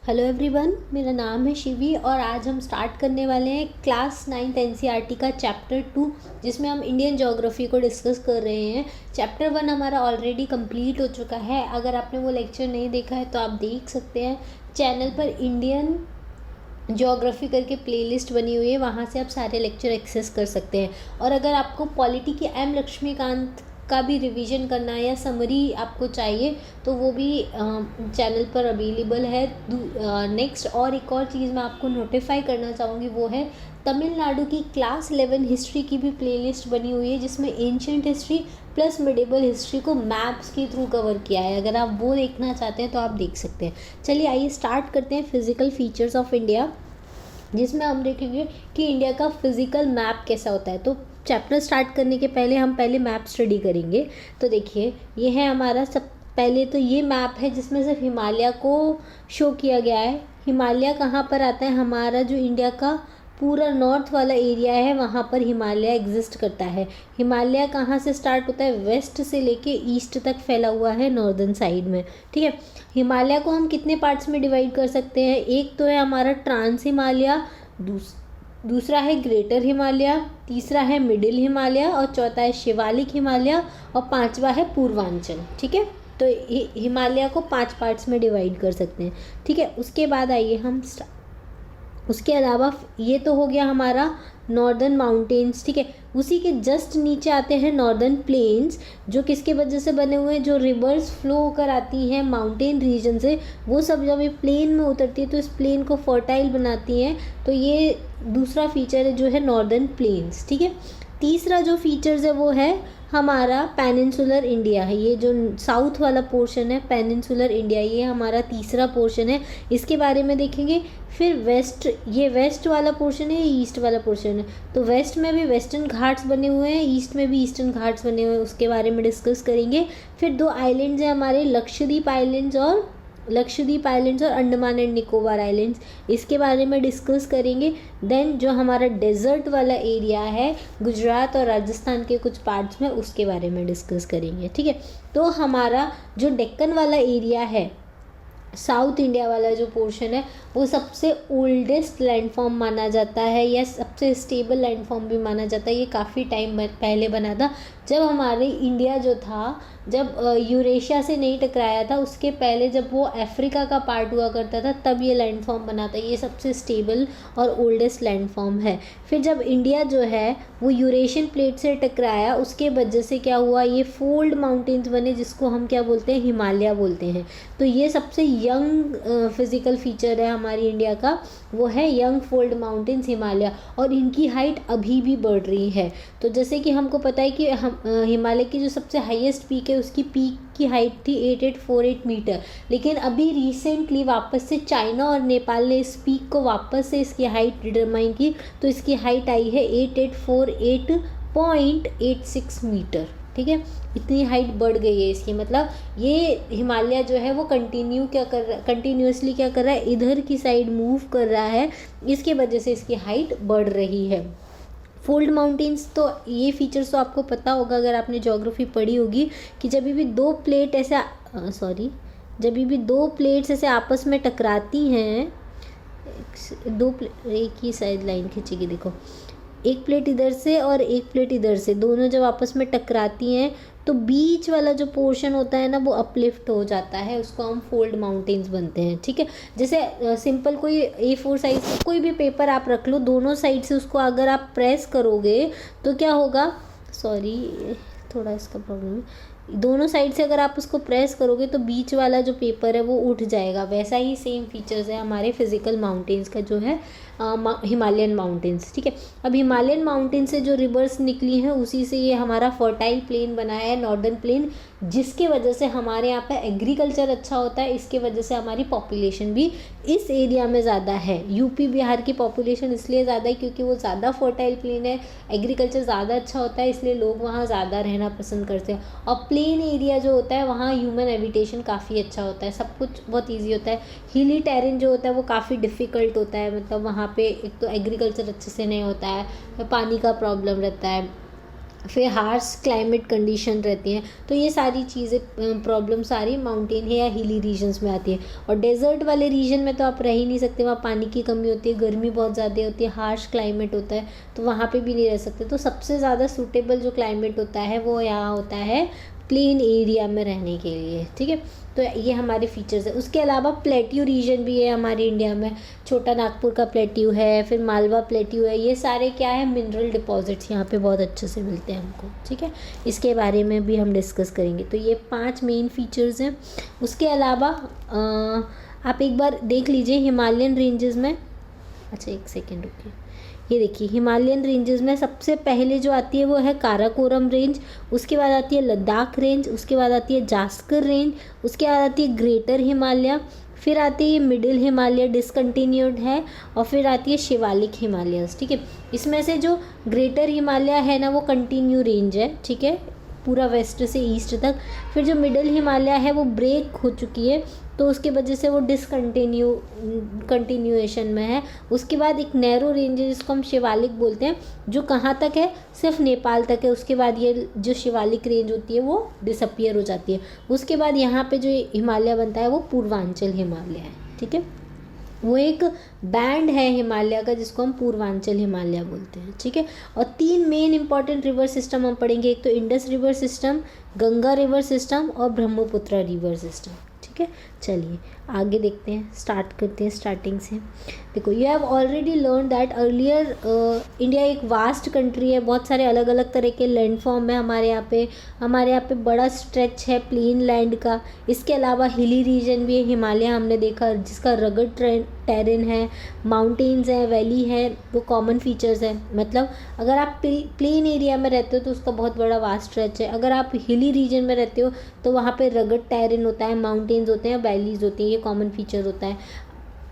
Hello everyone, मेरा नाम है शिवी और आज हम स्टार्ट करने वाले हैं क्लास 9th एनसीईआरटी का चैप्टर 2, जिसमें हम इंडियन ज्योग्राफी को डिस्कस कर रहे हैं। चैप्टर 1 हमारा ऑलरेडी कंप्लीट हो चुका है। अगर आपने वो लेक्चर नहीं देखा है तो आप देख सकते हैं। चैनल पर इंडियन ज्योग्राफी करके प्लेलिस्ट बनी हुई है, वहाँ से आप सारे लेक्चर एक्सेस कर सकते हैं। और अगर आपको पॉलिटी के एम लक्ष्मीकांत का भी रिवीजन करना है या समरी आपको चाहिए तो वो भी चैनल पर अवेलेबल है। नेक्स्ट और एक और चीज़ मैं आपको नोटिफाई करना चाहूँगी, वो है तमिलनाडु की क्लास 11 हिस्ट्री की भी प्लेलिस्ट बनी हुई है, जिसमें एंशिएंट हिस्ट्री प्लस मिडेबल हिस्ट्री को मैप्स के थ्रू कवर किया है। अगर आप वो देखना चाहते हैं तो आप देख सकते हैं। चलिए आइए स्टार्ट करते हैं फिजिकल फीचर्स ऑफ इंडिया, जिसमें हम देखेंगे कि इंडिया का फिजिकल मैप कैसा होता है। तो चैप्टर स्टार्ट करने के पहले हम पहले मैप स्टडी करेंगे। तो देखिए, ये है हमारा सब पहले तो ये मैप है जिसमें सिर्फ हिमालय को शो किया गया है। हिमालय कहाँ पर आता है? हमारा जो इंडिया का पूरा नॉर्थ वाला एरिया है वहाँ पर हिमालय एग्जिस्ट करता है। हिमालय कहाँ से स्टार्ट होता है? वेस्ट से लेके ईस्ट तक फैला हुआ है नॉर्दर्न साइड में। ठीक है, हिमालय को हम कितने पार्ट्स में डिवाइड कर सकते हैं? एक तो है हमारा ट्रांस हिमालय, दूसरा है ग्रेटर हिमालय, तीसरा है मिडिल हिमालय और चौथा है शिवालिक हिमालय और पांचवा है पूर्वांचल। ठीक है, तो हिमालय को 5 पार्ट्स में डिवाइड कर सकते हैं। ठीक है, उसके बाद आइए हम उसके अलावा ये तो हो गया हमारा नॉर्दर्न माउंटेन्स। ठीक है, उसी के जस्ट नीचे आते हैं नॉर्दर्न प्लेन्स, जो किसके वजह से बने हुए हैं? जो रिवर्स फ्लो होकर आती हैं माउंटेन रीजन से, वो सब जब ये प्लेन में उतरती है तो इस प्लेन को फर्टाइल बनाती हैं। तो ये दूसरा फीचर है जो है नॉर्दर्न प्लेन्स। ठीक है, तीसरा जो फीचर्स है वो है हमारा पेनिनसुलर इंडिया है। ये जो साउथ वाला पोर्शन है पेनिनसुलर इंडिया, ये हमारा तीसरा पोर्शन है। इसके बारे में देखेंगे। फिर वेस्ट, ये वेस्ट वाला पोर्शन है, ये ईस्ट वाला पोर्शन है। तो वेस्ट में भी वेस्टर्न घाट्स बने हुए हैं, ईस्ट में भी ईस्टर्न घाट्स बने हुए हैं, उसके बारे में डिस्कस करेंगे। फिर 2 आइलैंड्स हैं हमारे, लक्षद्वीप आइलैंड्स और अंडमान एंड निकोबार आइलैंड्स, इसके बारे में डिस्कस करेंगे। देन जो हमारा डेजर्ट वाला एरिया है गुजरात और राजस्थान के कुछ पार्ट्स में, उसके बारे में डिस्कस करेंगे। ठीक है, तो हमारा जो डेक्कन वाला एरिया है, साउथ इंडिया वाला जो पोर्शन है, वो सबसे ओल्डेस्ट लैंडफॉर्म माना जाता है या सबसे स्टेबल लैंडफॉर्म भी माना जाता है। ये काफ़ी टाइम पहले बना था, जब हमारे इंडिया जो था, जब यूरेशिया से नहीं टकराया था, उसके पहले जब वो अफ्रीका का पार्ट हुआ करता था, तब ये लैंडफॉर्म बना था। ये सबसे स्टेबल और ओल्डेस्ट लैंडफॉर्म है। फिर जब इंडिया जो है वो यूरेशियन प्लेट से टकराया, उसके वजह से क्या हुआ? ये फोल्ड माउंटेन्स बने, जिसको हम क्या बोलते हैं? हिमालय बोलते हैं। तो ये सबसे यंग फिजिकल फीचर है हमारी इंडिया का, वो है यंग फोल्ड माउंटेन्स हिमालय, और इनकी हाइट अभी भी बढ़ रही है। तो जैसे कि हमको पता है कि हम हिमालय की जो सबसे हाईएस्ट पीक है, उसकी पीक की हाइट थी 8848 मीटर, लेकिन अभी रिसेंटली वापस से चाइना और नेपाल ने इस पीक को वापस से इसकी हाइट डिटरमाइन की, तो इसकी हाइट आई है 8848.86 मीटर। ठीक है, इतनी हाइट बढ़ गई है इसकी। मतलब ये हिमालय जो है वो कंटिन्यूसली क्या कर रहा है? इधर की साइड मूव कर रहा है, इसके वजह से इसकी हाइट बढ़ रही है। फोल्ड माउंटेन्स, तो ये फीचर्स तो आपको पता होगा अगर आपने ज्योग्राफी पढ़ी होगी, कि जब भी दो प्लेट्स ऐसे आपस में टकराती हैं, एक ही साइड लाइन खींचेगी, देखो, एक प्लेट इधर से और एक प्लेट इधर से, दोनों जब आपस में टकराती हैं तो बीच वाला जो पोर्शन होता है ना, वो अपलिफ्ट हो जाता है, उसको हम फोल्ड माउंटेन्स बनते हैं। ठीक है, जैसे सिंपल कोई A4 साइज का कोई भी पेपर आप रख लो, दोनों साइड से उसको अगर आप प्रेस करोगे तो क्या होगा? सॉरी, थोड़ा इसका प्रॉब्लम है। दोनों साइड से अगर आप उसको प्रेस करोगे तो बीच वाला जो पेपर है वो उठ जाएगा। वैसा ही सेम फीचर्स है हमारे फिजिकल माउंटेन्स का, जो है हिमालयन माउंटेन्स। ठीक है, अब हिमालयन माउंटेन से जो रिवर्स निकली हैं, उसी से ये हमारा फर्टाइल प्लेन बना है, नॉर्दर्न प्लेन, जिसके वजह से हमारे यहाँ पे एग्रीकल्चर अच्छा होता है। इसके वजह से हमारी पॉपुलेशन भी इस एरिया में ज़्यादा है। यूपी बिहार की पॉपुलेशन इसलिए ज़्यादा है क्योंकि वो ज़्यादा फर्टाइल प्लेन है, एग्रीकल्चर ज़्यादा अच्छा होता है, इसलिए लोग वहाँ ज़्यादा रहना पसंद करते हैं। और प्लेन एरिया जो होता है वहाँ ह्यूमन हैबिटेशन काफ़ी अच्छा होता है, सब कुछ बहुत ईजी होता है। हिली टेरेन जो होता है वो काफ़ी डिफ़िकल्ट होता है, मतलब वहाँ पे एक तो एग्रीकल्चर अच्छे से नहीं होता है, पानी का प्रॉब्लम रहता है, फिर हार्श क्लाइमेट कंडीशन रहती हैं। तो ये सारी चीज़ें प्रॉब्लम सारी माउंटेन है या हिली रीजन्स में आती है। और डेजर्ट वाले रीजन में तो आप रह ही नहीं सकते, वहाँ पानी की कमी होती है, गर्मी बहुत ज़्यादा होती है, हार्श क्लाइमेट होता है, तो वहाँ पे भी नहीं रह सकते। तो सबसे ज़्यादा सूटेबल जो क्लाइमेट होता है वो यहाँ होता है प्लेन एरिया में रहने के लिए, ठीक है। तो ये हमारे फीचर्स है। उसके अलावा प्लेट्यू रीजन भी है हमारे इंडिया में, छोटा नागपुर का प्लेट्यू है, फिर मालवा प्लेट्यू है। ये सारे क्या है, मिनरल डिपॉजिट्स यहाँ पे बहुत अच्छे से मिलते हैं हमको, ठीक है। इसके बारे में भी हम डिस्कस करेंगे। तो ये 5 मेन फीचर्स हैं। उसके अलावा आप एक बार देख लीजिए हिमालयन रेंजेस में, अच्छा एक सेकेंड रुकिए, ये देखिए हिमालयन रेंजेस में सबसे पहले जो आती है वो है काराकोरम रेंज, उसके बाद आती है लद्दाख रेंज, उसके बाद आती है जास्कर रेंज, उसके बाद आती है ग्रेटर हिमालय, फिर आती है मिडिल हिमालय डिसकंटिन्यूड है, और फिर आती है शिवालिक हिमालयस, ठीक है। इसमें से जो ग्रेटर हिमालय है ना वो कंटिन्यू रेंज है, ठीक है, पूरा वेस्ट से ईस्ट तक। फिर जो मिडिल हिमालय है वो ब्रेक हो चुकी है, तो उसके वजह से वो कंटिन्यूएशन में है। उसके बाद एक नैरो रेंज है जिसको हम शिवालिक बोलते हैं, जो कहाँ तक है, सिर्फ नेपाल तक है। उसके बाद ये जो शिवालिक रेंज होती है वो डिसअपियर हो जाती है। उसके बाद यहाँ पे जो हिमालय बनता है वो पूर्वांचल हिमालय है, ठीक है। वो एक बैंड है हिमालय का जिसको हम पूर्वांचल हिमालय बोलते हैं, ठीक है। और 3 मेन इंपॉर्टेंट रिवर सिस्टम हम पढ़ेंगे, एक तो Indus river system, Ganga river system और ब्रह्मपुत्र रिवर सिस्टम, ठीक है। चलिए आगे देखते हैं, स्टार्ट करते हैं स्टार्टिंग से। देखो, you have already learn that earlier India एक वास्ट कंट्री है, बहुत सारे अलग अलग तरह के लैंड फॉर्म है हमारे यहाँ पे बड़ा स्ट्रेच है प्लेन लैंड का। इसके अलावा हिली रीजन भी है, हिमालय हमने देखा जिसका रगड टेरेन है, माउंटेन्स है, वैली है, वो कॉमन फीचर्स है। मतलब अगर आप प्लेन एरिया में रहते हो तो उसका बहुत बड़ा वास्ट स्ट्रेच है, अगर आप हिली रीजन में रहते हो तो वहाँ पे रगड टेरेन होता है, माउंटेन्स होते हैं, वैलीज होती हैं, ये कॉमन फीचर होता है।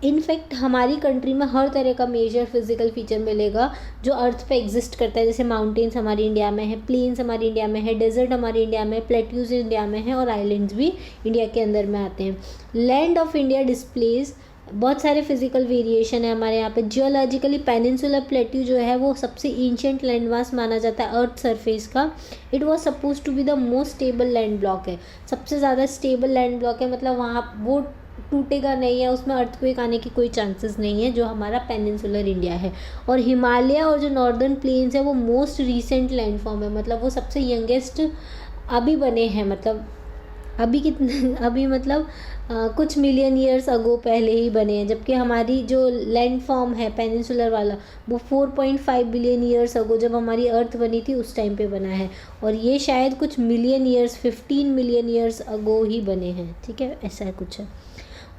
इनफैक्ट हमारी कंट्री में हर तरह का मेजर फिजिकल फीचर मिलेगा जो अर्थ पे एग्जिस्ट करता है, जैसे माउंटेन्स हमारी इंडिया में है, प्लेन्स हमारी इंडिया में है, डेजर्ट हमारी इंडिया में, प्लेट्यूज इंडिया में है, और आइलैंड्स भी इंडिया के अंदर में आते हैं। लैंड ऑफ इंडिया डिस्प्लेज बहुत सारे फिजिकल वेरिएशन है हमारे यहाँ पे। जियोलॉजिकली पेनिनसुलर प्लेट्यू जो है वो सबसे एंशिएंट लैंडमास माना जाता है अर्थ सरफेस का। It was suppose to be the most stable land block है, सबसे ज़्यादा स्टेबल लैंड ब्लॉक है, मतलब वहाँ वो टूटेगा नहीं है, उसमें अर्थक्वेक आने की कोई चांसेस नहीं है, जो हमारा पेनिनसुलर इंडिया है। और हिमालय और जो नॉर्दर्न प्लेन्स है वो मोस्ट रीसेंट लैंडफॉर्म है, मतलब वो सबसे यंगेस्ट अभी बने हैं, मतलब अभी कितने अभी मतलब कुछ मिलियन ईयर्स अगो पहले ही बने हैं, जबकि हमारी जो लैंड फॉर्म है पेनिनसुलर वाला वो 4.5 बिलियन ईयर्स अगो जब हमारी अर्थ बनी थी उस टाइम पे बना है, और ये शायद कुछ million years 15 million years ago ही बने हैं, ठीक है, ऐसा कुछ है।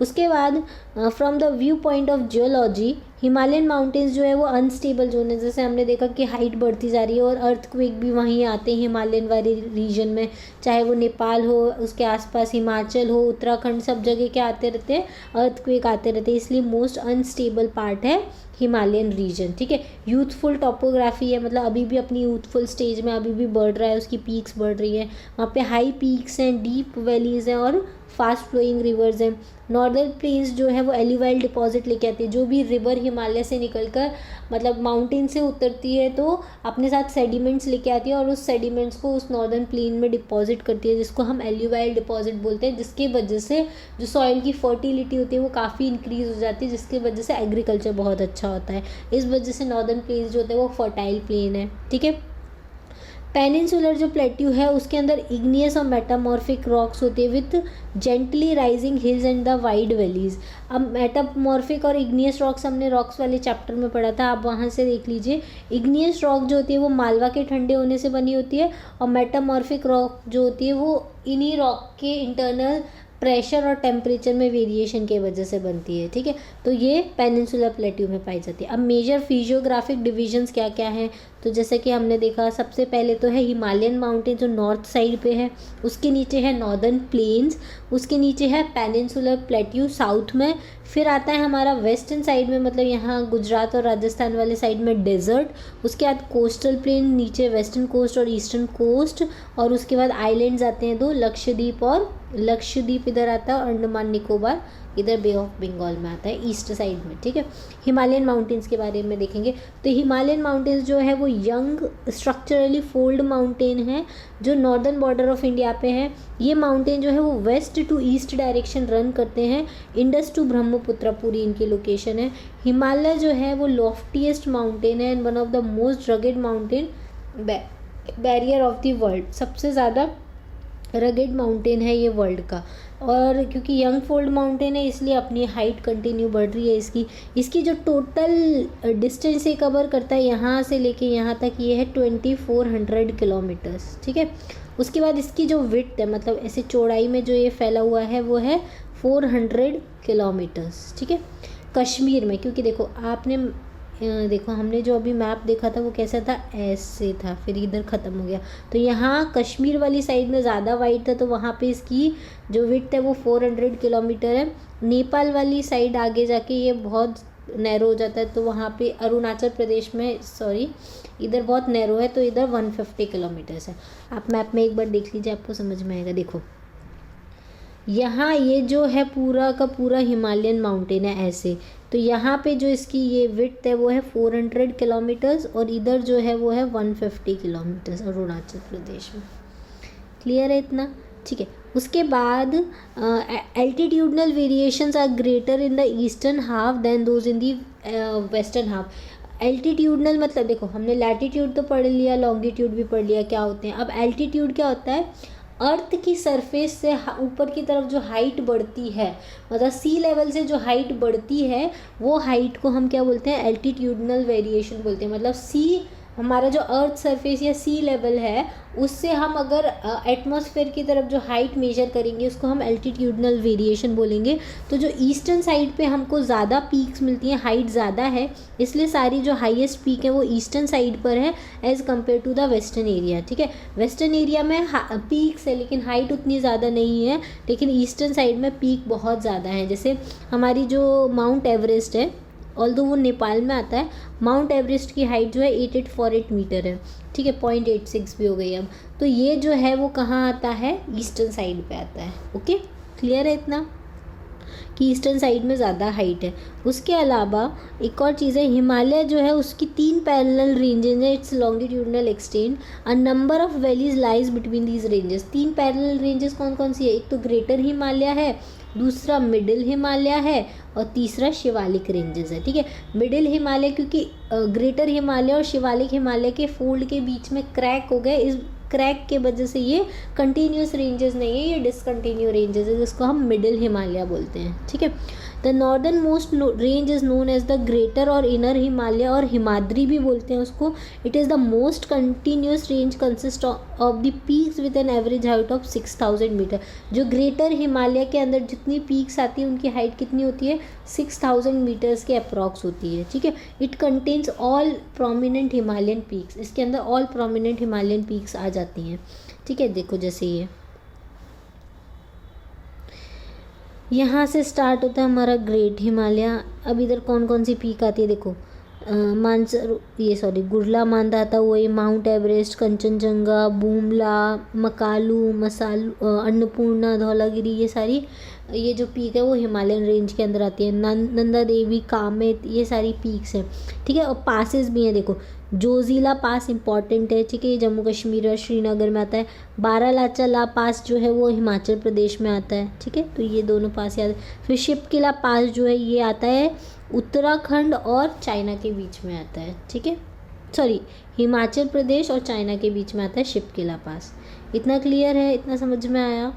उसके बाद from the viewpoint of geology Himalayan mountains जो है वो अनस्टेबल जोन है, जैसे हमने देखा कि हाइट बढ़ती जा रही है और अर्थक्वेक भी वहीं आते हैं हिमालयन वाले रीजन में, चाहे वो नेपाल हो, उसके आसपास हिमाचल हो, उत्तराखंड, सब जगह के आते रहते हैं, अर्थक्वेक आते रहते हैं, इसलिए मोस्ट अनस्टेबल पार्ट है हिमालयन रीजन, ठीक है। यूथफुल टॉपोग्राफी है, मतलब अभी भी अपनी यूथफुल स्टेज में अभी भी बढ़ रहा है, उसकी पीक्स बढ़ रही है, वहाँ पे हाई पीक्स हैं, डीप वैलीज हैं और फास्ट फ्लोइंग रिवर्स हैं। नॉर्दर्न प्लेन्स जो है वो एलिवाइल डिपॉजिट लेके आती है, जो भी रिवर हिमालय से निकलकर मतलब माउंटेन से उतरती है तो अपने साथ सेडिमेंट्स लेके आती है और उस सेडिमेंट्स को उस नॉर्दर्न प्लेन में डिपॉजिट करती है, जिसको हम एलिवाइल डिपॉजिट बोलते हैं, जिसकी वजह से जो सॉइल की फर्टिलिटी होती है वो काफ़ी इंक्रीज़ हो जाती है, जिसकी वजह से एग्रीकल्चर बहुत अच्छा होता है। इस वजह से नॉर्दर्न प्लेन्स जो होते हैं वो फर्टाइल प्लेन है, ठीक है। पेनिनसुलर जो प्लेट्यू है उसके अंदर इग्नियस और मेटामॉर्फिक रॉक्स होती है with gently rising hills and the wide valleys. अब मेटामॉर्फिक और इग्नियस रॉक्स हमने रॉक्स वाले चैप्टर में पढ़ा था, आप वहाँ से देख लीजिए। इग्नियस रॉक जो होती है वो मालवा के ठंडे होने से बनी होती है, और मेटामॉर्फिक रॉक जो होती है वो इन्हीं रॉक के इंटरनल प्रेशर और टेम्परेचर में वेरिएशन की वजह से बनती है, ठीक है। तो ये पेनिनसुलर प्लेट्यू में पाई जाती है। अब मेजर फिजियोग्राफिक डिविजन्स क्या क्या हैं, तो जैसे कि हमने देखा सबसे पहले तो है हिमालयन माउंटेन जो नॉर्थ साइड पे है, उसके नीचे है नॉर्दर्न प्लेन्स, उसके नीचे है पेनिनसुलर प्लेट्यू साउथ में, फिर आता है हमारा वेस्टर्न साइड में, मतलब यहाँ गुजरात और राजस्थान वाले साइड में डेजर्ट, उसके बाद कोस्टल प्लेन, नीचे वेस्टर्न कोस्ट और ईस्टर्न कोस्ट, और उसके बाद आइलैंड्स आते हैं 2, लक्षद्वीप इधर आता है और अंडमान निकोबार इधर बे ऑफ बंगाल में आता है ईस्ट साइड में, ठीक है। हिमालयन माउंटेन्स के बारे में देखेंगे तो हिमालयन माउंटेन्स जो है वो यंग स्ट्रक्चरली फोल्ड माउंटेन है जो नॉर्दर्न बॉर्डर ऑफ इंडिया पे है। ये माउंटेन जो है वो west to east direction run करते हैं। इंडस टू ब्रह्मपुत्र पूरी इनकी लोकेशन है। हिमालय जो है वो लॉफ्टीएस्ट माउंटेन है and one of the most rugged mountain barrier of the world. सबसे ज़्यादा रगेड माउंटेन है ये वर्ल्ड का। और क्योंकि यंग फोल्ड माउंटेन है इसलिए अपनी हाइट कंटिन्यू बढ़ रही है इसकी जो टोटल डिस्टेंस ये कवर करता है यहाँ से लेके यहाँ तक ये है 2400 किलोमीटर्स, ठीक है। उसके बाद इसकी जो विड्थ है मतलब ऐसे चौड़ाई में जो ये फैला हुआ है वो है 400 किलोमीटर्स, ठीक है। कश्मीर में क्योंकि देखो आपने देखो हमने जो अभी मैप देखा था वो कैसा था, ऐसे था, फिर इधर ख़त्म हो गया। तो यहाँ कश्मीर वाली साइड में ज़्यादा वाइड था तो वहाँ पे इसकी जो विड्थ है वो 400 किलोमीटर है। नेपाल वाली साइड आगे जाके ये बहुत नैरो हो जाता है तो वहाँ पे अरुणाचल प्रदेश में इधर बहुत नैरो है तो इधर 150 किलोमीटर्स है। आप मैप में एक बार देख लीजिए आपको समझ में आएगा। देखो यहाँ ये जो है पूरा का पूरा हिमालयन माउंटेन है ऐसे, तो यहाँ पे जो इसकी ये विड्थ है वो है 400 किलोमीटर्स और इधर जो है वो है 150 किलोमीटर्स अरुणाचल प्रदेश में। क्लियर है इतना, ठीक है। उसके बाद altitudinal variations are greater in the eastern half than those in the western half. Altitudinal मतलब देखो हमने लैटीट्यूड तो पढ़ लिया, लॉन्गिट्यूड भी पढ़ लिया क्या होते हैं। अब एल्टीट्यूड क्या होता है, अर्थ की सरफेस से ऊपर की तरफ जो हाइट बढ़ती है मतलब सी लेवल से जो हाइट बढ़ती है वो हाइट को हम क्या बोलते हैं, एल्टीट्यूडनल वेरिएशन बोलते हैं। मतलब सी हमारा जो अर्थ सरफेस या सी लेवल है उससे हम अगर एटमॉस्फेयर की तरफ जो हाइट मेजर करेंगे उसको हम एल्टीट्यूडनल वेरिएशन बोलेंगे। तो जो ईस्टर्न साइड पे हमको ज़्यादा पीक्स मिलती हैं, हाइट ज़्यादा है, इसलिए सारी जो हाईएस्ट पीक है वो ईस्टर्न साइड पर है as compare to the western area, ठीक है। वेस्टर्न एरिया में पीक्स है लेकिन हाइट उतनी ज़्यादा नहीं है, लेकिन ईस्टर्न साइड में पीक बहुत ज़्यादा है। जैसे हमारी जो माउंट एवरेस्ट है ऑल्दो वो नेपाल में आता है, माउंट एवरेस्ट की हाइट जो है 8848 मीटर है, ठीक है, 0.86 भी हो गई अब। तो ये जो है वो कहाँ आता है, ईस्टर्न साइड पे आता है। ओके, क्लियर है इतना कि ईस्टर्न साइड में ज़्यादा हाइट है। उसके अलावा एक और चीज़ है, हिमालय जो है उसकी 3 पैरेलल रेंजेस हैं, it's longitudinal extend, a number of valleys lies between these ranges. 3 parallel ranges कौन कौन सी है, एक तो ग्रेटर हिमालय है, दूसरा मिडिल हिमालय है और तीसरा शिवालिक रेंजेस है, ठीक है। मिडिल हिमालय क्योंकि ग्रेटर हिमालय और शिवालिक हिमालय के फोल्ड के बीच में क्रैक हो गए, इस क्रैक के वजह से ये कंटिन्यूस रेंजेस नहीं है, ये डिसकंटिन्यू रेंजेस है जिसको हम मिडिल हिमालय बोलते हैं, ठीक है। The northern most range is known as the greater और इनर हिमालय और हिमाद्री भी बोलते हैं उसको। It is the most continuous range consist of the peaks with an average height of 6000 metre. जो ग्रेटर हिमालय के अंदर जितनी पीक्स आती है उनकी हाइट कितनी होती है, 6000 मीटर्स के अप्रॉक्स होती है, ठीक है। It contains all prominent Himalayan peaks, इसके अंदर ऑल प्रोमिनेंट हिमालयन पीक्स आ जाती हैं, ठीक है। देखो जैसे ये यहाँ से स्टार्ट होता है हमारा ग्रेट हिमालय। अब इधर कौन कौन सी पीक आती है देखो, गुरला मांधाता, वही माउंट एवरेस्ट, कंचनजंगा, बूमला, मकालू, अन्नपूर्णा, धौलागिरी, ये सारी ये जो पीक है वो हिमालयन रेंज के अंदर आती है। नंदा देवी, कामेत, ये सारी पीक्स हैं, ठीक है। और पासेस भी हैं, देखो जोजिला पास इंपॉर्टेंट है, ठीक है, ये जम्मू कश्मीर और श्रीनगर में आता है। बारालाचा पास जो है वो हिमाचल प्रदेश में आता है, ठीक है। तो ये दोनों पास याद। फिर शिपकिला पास जो है ये आता है उत्तराखंड और चाइना के बीच में आता है, ठीक है, सॉरी हिमाचल प्रदेश और चाइना के बीच में आता है शिपकिला पास। इतना क्लियर है, इतना समझ में आया।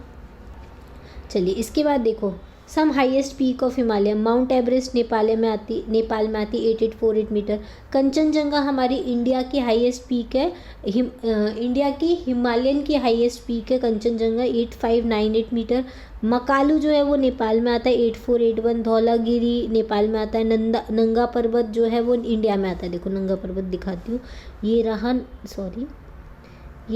चलिए इसके बाद देखो some highest peak of Himalaya. Mount Everest Nepal में आती 8848 मीटर। कंचनजंगा हमारी इंडिया की हाईएस्ट पीक है, इंडिया की हिमालयन की हाईएस्ट पीक है कंचनजंगा, 8598 मीटर। मकालू जो है वो नेपाल में आता है 8481। धौलागिरी नेपाल में आता है। नंगा पर्वत जो है वो इंडिया में आता है, देखो नंगा पर्वत दिखाती हूँ, ये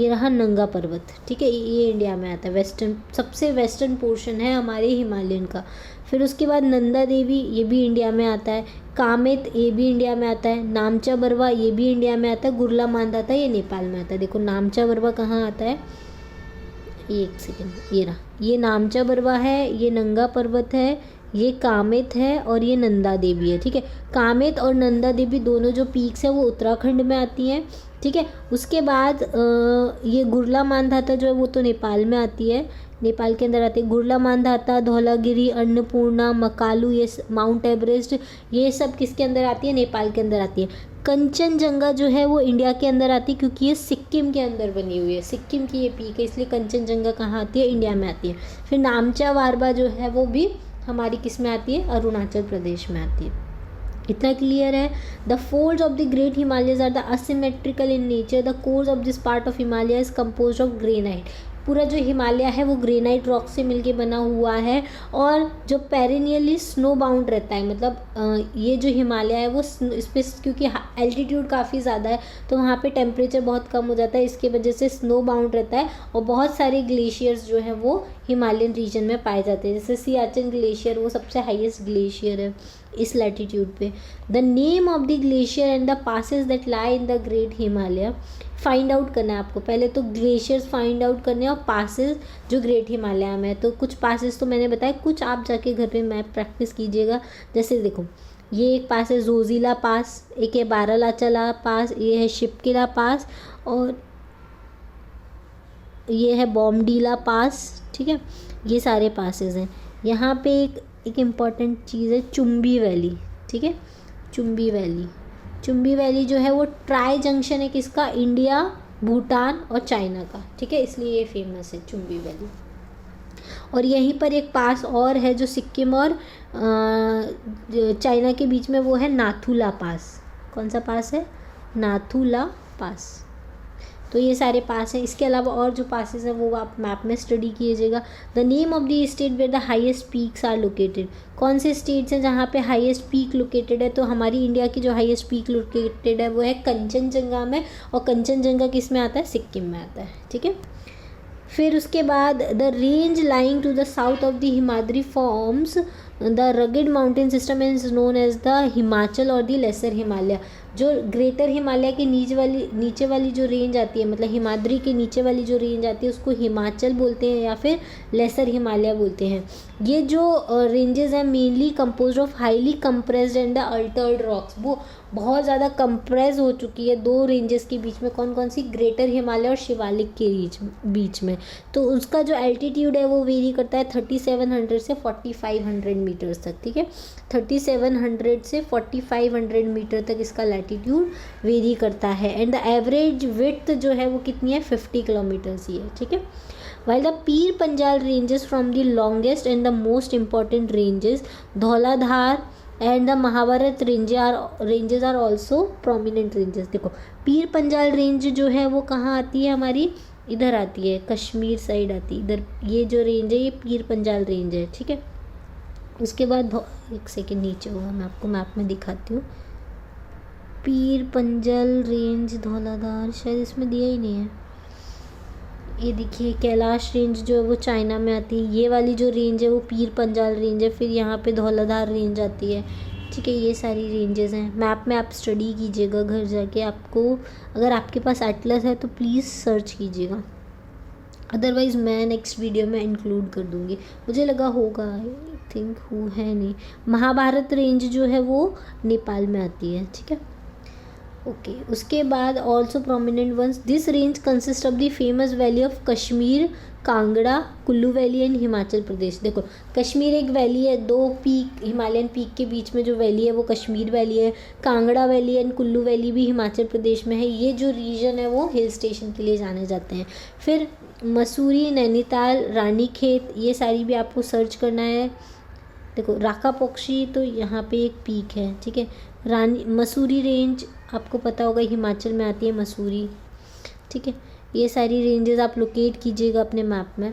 रहा नंगा पर्वत, ठीक है, ये इंडिया में आता है, वेस्टर्न सबसे वेस्टर्न पोर्शन है हमारे हिमालयन का। फिर उसके बाद नंदा देवी, ये भी इंडिया में आता है। कामेत, ये भी इंडिया में आता है। नामचा बरवा, ये भी इंडिया में आता है। गुरला मांधाता, ये नेपाल में आता है। देखो नामचा बरवा कहाँ आता है, एक सेकेंड, ये रहा, ये नामचा बरवा है, ये नंगा पर्वत है, ये कामेत है और ये नंदा देवी है, ठीक है। कामेत और नंदा देवी दोनों जो पीक्स हैं वो उत्तराखंड में आती हैं, ठीक है। उसके बाद ये गुरला मानधाता जो है वो तो नेपाल में आती है, नेपाल के अंदर आती है। गुरला मानधाता, धौलागिरी, अन्नपूर्णा, मकालू, ये माउंट एवरेस्ट, ये सब किसके अंदर आती है? नेपाल के अंदर आती है। कंचनजंगा जो है वो इंडिया के अंदर आती है क्योंकि ये सिक्किम के अंदर बनी हुई है, सिक्किम की ये पीक है, इसलिए कंचनजंगा कहाँ आती है? इंडिया में आती है। फिर नामचा वारबा जो है वो भी हमारी किस में आती है? अरुणाचल प्रदेश में आती है। इतना क्लियर है। The folds of the great Himalayas are the asymmetrical in nature. The course of this part of Himalaya is compose of granite. पूरा जो हिमालय है वो ग्रेनाइट रॉक से मिलके बना हुआ है और जो पेरिनियली स्नो बाउंड रहता है, मतलब ये जो हिमालय है वो इस पर क्योंकि एल्टीट्यूड काफ़ी ज़्यादा है तो वहाँ पे टेम्परेचर बहुत कम हो जाता है, इसके वजह से स्नो बाउंड रहता है और बहुत सारे ग्लेशियर्स जो है वो हिमालयन रीजन में पाए जाते हैं। जैसे सियाचिन ग्लेशियर वो सबसे हाईएस्ट ग्लेशियर है इस लैटिट्यूड पे। The name of the glacier and the passes that lie in the great Himalaya find out करना है आपको। पहले तो ग्लेशियर्स फाइंड आउट करने और पासेस जो ग्रेट हिमालय में है। तो कुछ पासेस तो मैंने बताया, कुछ आप जाके घर पे मैप प्रैक्टिस कीजिएगा। जैसे देखो ये एक पास है जोजिला पास, एक है बारालाचाला पास, ये है शिपकिला पास और ये है बॉमडीला पास, ठीक है। ये सारे पासेस हैं। यहाँ पे एक इम्पॉर्टेंट चीज़ है चुम्बी वैली, ठीक है। चुम्बी वैली, चुम्बी वैली जो है वो ट्राई जंक्शन है किसका? इंडिया, भूटान और चाइना का, ठीक है, इसलिए ये फेमस है चुम्बी वैली। और यहीं पर एक पास और है जो सिक्किम और चाइना के बीच में, वो है नाथुला पास। कौन सा पास है? नाथुला पास। तो ये सारे पास हैं। इसके अलावा और जो पासेस हैं वो आप मैप में स्टडी कीजिएगा। The name of the state where the highest peaks are located. कौन से स्टेट्स हैं जहाँ पे हाईएस्ट पीक लोकेटेड है? तो हमारी इंडिया की जो हाईएस्ट पीक लोकेटेड है वो है कंचनजंगा में, और कंचनजंगा किस में आता है? सिक्किम में आता है, ठीक है। फिर उसके बाद the range lying to the south of the Himadri forms the rugged mountain system is known as the Himachal और द लेसर हिमालय। जो ग्रेटर हिमालय के नीचे वाली जो रेंज आती है, मतलब हिमाद्री के नीचे वाली जो रेंज आती है उसको हिमाचल बोलते हैं या फिर लेसर हिमालय बोलते हैं। ये जो रेंजेस हैं mainly composed of highly compressed and Altered rocks. वो बहुत ज़्यादा कंप्रेस हो चुकी है दो रेंजेस के बीच में। कौन कौन सी? ग्रेटर हिमालय और शिवालिक के बीच में। तो उसका जो एल्टीट्यूड है वो वेरी करता है 3700 से 4500 मीटर्स तक, ठीक है। 3700 से 4500 मीटर तक इसका लैटिट्यूड वेरी करता है। एंड द एवरेज विड्थ जो है वो कितनी है? 50 किलोमीटर्स ही है, ठीक है। While the Pir Panjal ranges from the longest and the most important ranges, Dhauladhar and the Mahabharat ranges are also prominent ranges। देखो पीर पंजाल रेंज जो है वो कहाँ आती है? हमारी इधर आती है, कश्मीर साइड आती है इधर। ये जो रेंज है ये पीर पंजाल रेंज है, ठीक है। उसके बाद एक सेकेंड नीचे होगा, मैं आपको मैप में दिखाती हूँ। पीर पंजल रेंज धौलाधार शायद इसमें दिया ही नहीं है। ये देखिए कैलाश रेंज जो है वो चाइना में आती है। ये वाली जो रेंज है वो पीर पंजाल रेंज है। फिर यहाँ पे धौलाधार रेंज आती है, ठीक है। ये सारी रेंजेस हैं। मैप में आप स्टडी कीजिएगा घर जाके। आपको अगर आपके पास एटलस है तो प्लीज़ सर्च कीजिएगा, अदरवाइज़ मैं नेक्स्ट वीडियो में इंक्लूड कर दूँगी। मुझे लगा होगा, आई थिंक है नहीं। महाभारत रेंज जो है वो नेपाल में आती है, ठीक है। ओके उसके बाद also prominent ones this range consist of the famous valley of Kashmir, Kangra, Kullu valley and Himachal Pradesh. देखो कश्मीर एक वैली है, दो पीक हिमालयन पीक के बीच में जो वैली है वो कश्मीर वैली है। Kangra valley and Kullu valley भी हिमाचल प्रदेश में है। ये जो रीजन है वो हिल स्टेशन के लिए जाने जाते हैं। फिर मसूरी, नैनीताल, रानीखेत, ये सारी भी आपको सर्च करना है। देखो राका पोक्शी तो यहाँ पे एक पीक है, ठीक है। मसूरी रेंज आपको पता होगा हिमाचल में आती है मसूरी, ठीक है। ये सारी रेंजेस आप लोकेट कीजिएगा अपने मैप में।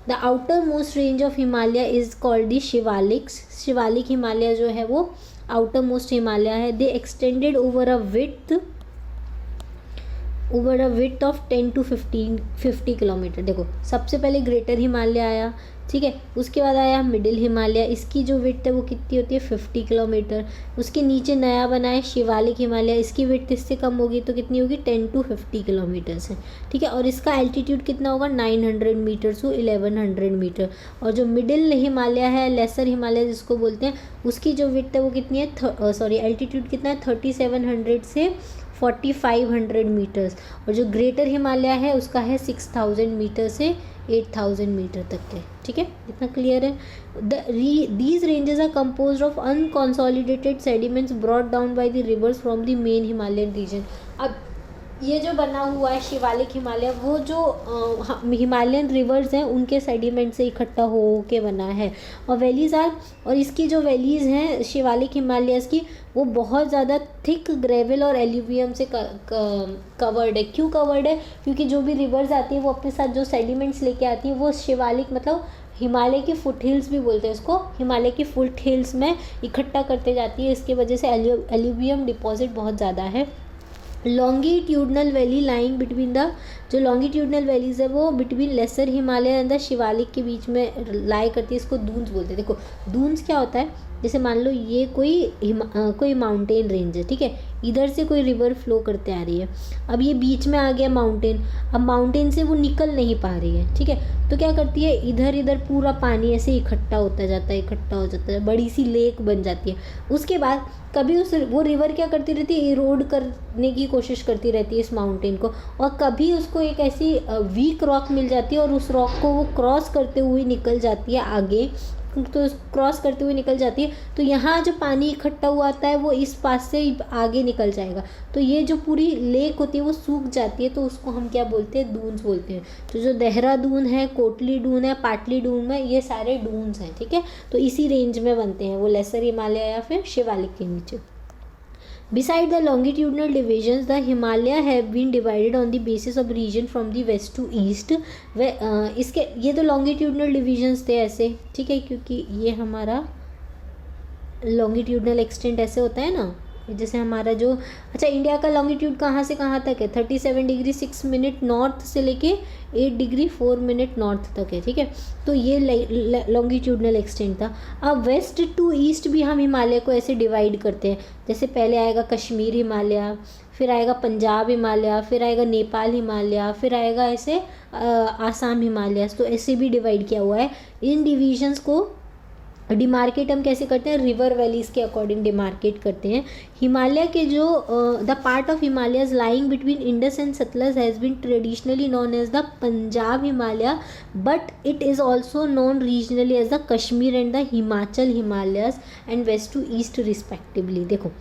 The outer most range of Himalaya is called the Shivaliks. Shivalik Himalaya जो है वो आउटर मोस्ट हिमालय है। They extended over a width over a width of 10 to 50 kilometre. देखो सबसे पहले ग्रेटर हिमालय आया, ठीक है, उसके बाद आया मिडिल हिमालय, इसकी जो विड्थ है वो कितनी होती है 50 किलोमीटर। उसके नीचे नया बना है शिवालिक हिमालय, इसकी विड्थ इससे कम होगी तो कितनी होगी 10 to 50 किलोमीटर्स है, ठीक है। और इसका एल्टीट्यूड कितना होगा 900 मीटर टू 1100 मीटर। और जो मिडिल हिमालय है, लेसर हिमालय जिसको बोलते हैं, उसकी जो विड्थ है वो कितनी है एल्टीट्यूड कितना है 3700 से 4500 मीटर्स। और जो ग्रेटर हिमालय है उसका है 6000 मीटर से 8000 मीटर तक के, ठीक है, इतना क्लियर है। These ranges are composed of unconsolidated sediments brought down by the rivers from the main Himalayan region. अब ये जो बना हुआ है शिवालिक हिमालय, वो जो हिमालयन रिवर्स हैं उनके सेडिमेंट से इकट्ठा हो के बना है। और वैलीज और इसकी जो वैलीज़ हैं शिवालिक हिमालयस की, वो बहुत ज़्यादा थिक ग्रेवल और एल्यूवियम से कवर्ड है। क्यों कवर्ड है? क्योंकि जो भी रिवर्स आती है वो अपने साथ जो सेडिमेंट्स लेके आती है वो शिवालिक मतलब हिमालय की फुट हिल्स भी बोलते हैं उसको, हिमालय की फुट हिल्स में इकट्ठा करते जाती है। इसकी वजह से एल्यूवियम डिपॉजिट बहुत ज़्यादा है। Longitudinal valley lying between the, जो लॉन्गिट्यूडनल वैलीज है वो between lesser Himalaya and the Shivalik के बीच में लाई करती है, इसको दून्स बोलते हैं। देखो दून्स क्या होता है, जैसे मान लो ये कोई माउंटेन रेंज है, ठीक है, इधर से कोई रिवर फ्लो करते आ रही है, अब ये बीच में आ गया माउंटेन, अब माउंटेन से वो निकल नहीं पा रही है, ठीक है, तो क्या करती है इधर इधर पूरा पानी ऐसे इकट्ठा होता जाता है, इकट्ठा हो जाता है, बड़ी सी लेक बन जाती है। उसके बाद कभी वो रिवर क्या करती रहती है, इरोड करने की कोशिश करती रहती है इस माउंटेन को, और कभी उसको एक ऐसी वीक रॉक मिल जाती है और उस रॉक को वो क्रॉस करते हुए निकल जाती है आगे, तो क्रॉस करते हुए निकल जाती है, तो यहाँ जो पानी इकट्ठा हुआ आता है वो इस पास से आगे निकल जाएगा, तो ये जो पूरी लेक होती है वो सूख जाती है, तो उसको हम क्या बोलते हैं, दून्स बोलते हैं। तो जो देहरादून है, कोटली डून है, पाटली डून है, ये सारे डून्स हैं, ठीक है, तो इसी रेंज में बनते हैं वो, लेसर हिमालय या फिर शिवालिक के नीचे। Beside the longitudinal divisions, the Himalaya have been divided on the basis of region from the west to east. इसके ये तो longitudinal divisions थे ऐसे, ठीक है, क्योंकि ये हमारा longitudinal extent ऐसे होता है ना, जैसे हमारा जो अच्छा इंडिया का लॉन्गिट्यूड कहाँ से कहाँ तक है 37 डिग्री 6 मिनट नॉर्थ से लेके 8 डिग्री 4 मिनट नॉर्थ तक है, ठीक है, तो ये लॉन्गिट्यूडनल एक्सटेंट था। अब वेस्ट टू ईस्ट भी हम हिमालय को ऐसे डिवाइड करते हैं, जैसे पहले आएगा कश्मीर हिमालय, फिर आएगा पंजाब हिमालय, फिर आएगा नेपाल हिमालय, फिर आएगा ऐसे आसाम हिमालय, तो ऐसे भी डिवाइड किया हुआ है। इन डिविजन्स को डिमार्केट हम कैसे करते हैं, रिवर वैलीज़ के अकॉर्डिंग डिमार्केट करते हैं। हिमालय के जो the part of Himalayas lying between Indus and Sutlej has been traditionally known as the Punjab Himalaya, but it is also known regionally as the Kashmir and the Himachal Himalayas and west to east respectively. देखो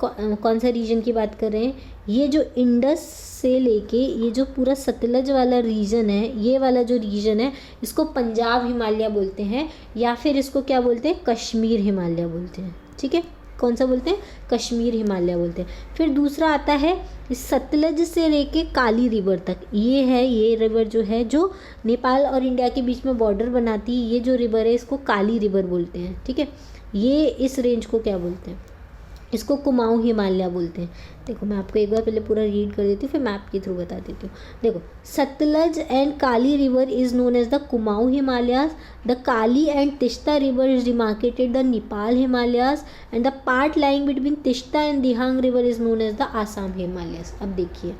कौन सा reason की बात कर रहे हैं, ये जो इंडस से लेके ये जो पूरा सतलज वाला रीजन है, ये वाला जो रीजन है इसको पंजाब हिमालय बोलते हैं, या फिर इसको क्या बोलते हैं, कश्मीर हिमालय बोलते हैं, ठीक है, कौन सा बोलते हैं, कश्मीर हिमालय बोलते हैं। फिर दूसरा आता है सतलज से लेके काली रिवर तक, ये है ये रिवर जो है जो नेपाल और इंडिया के बीच में बॉर्डर बनाती है, ये जो रिवर है इसको काली रिवर बोलते हैं, ठीक है, ये इस रेंज को क्या बोलते हैं, इसको कुमाऊं हिमालय बोलते हैं। देखो मैं आपको एक बार पहले पूरा रीड कर देती हूँ, फिर मैप के थ्रू बता देती हूँ। देखो Sutlej and Kali river is known as the Kumaon Himalayas, the Kali and Teesta river is demarcated the Nepal Himalayas, and the part lying between Teesta and Dihang river is known as the Assam Himalayas. अब देखिए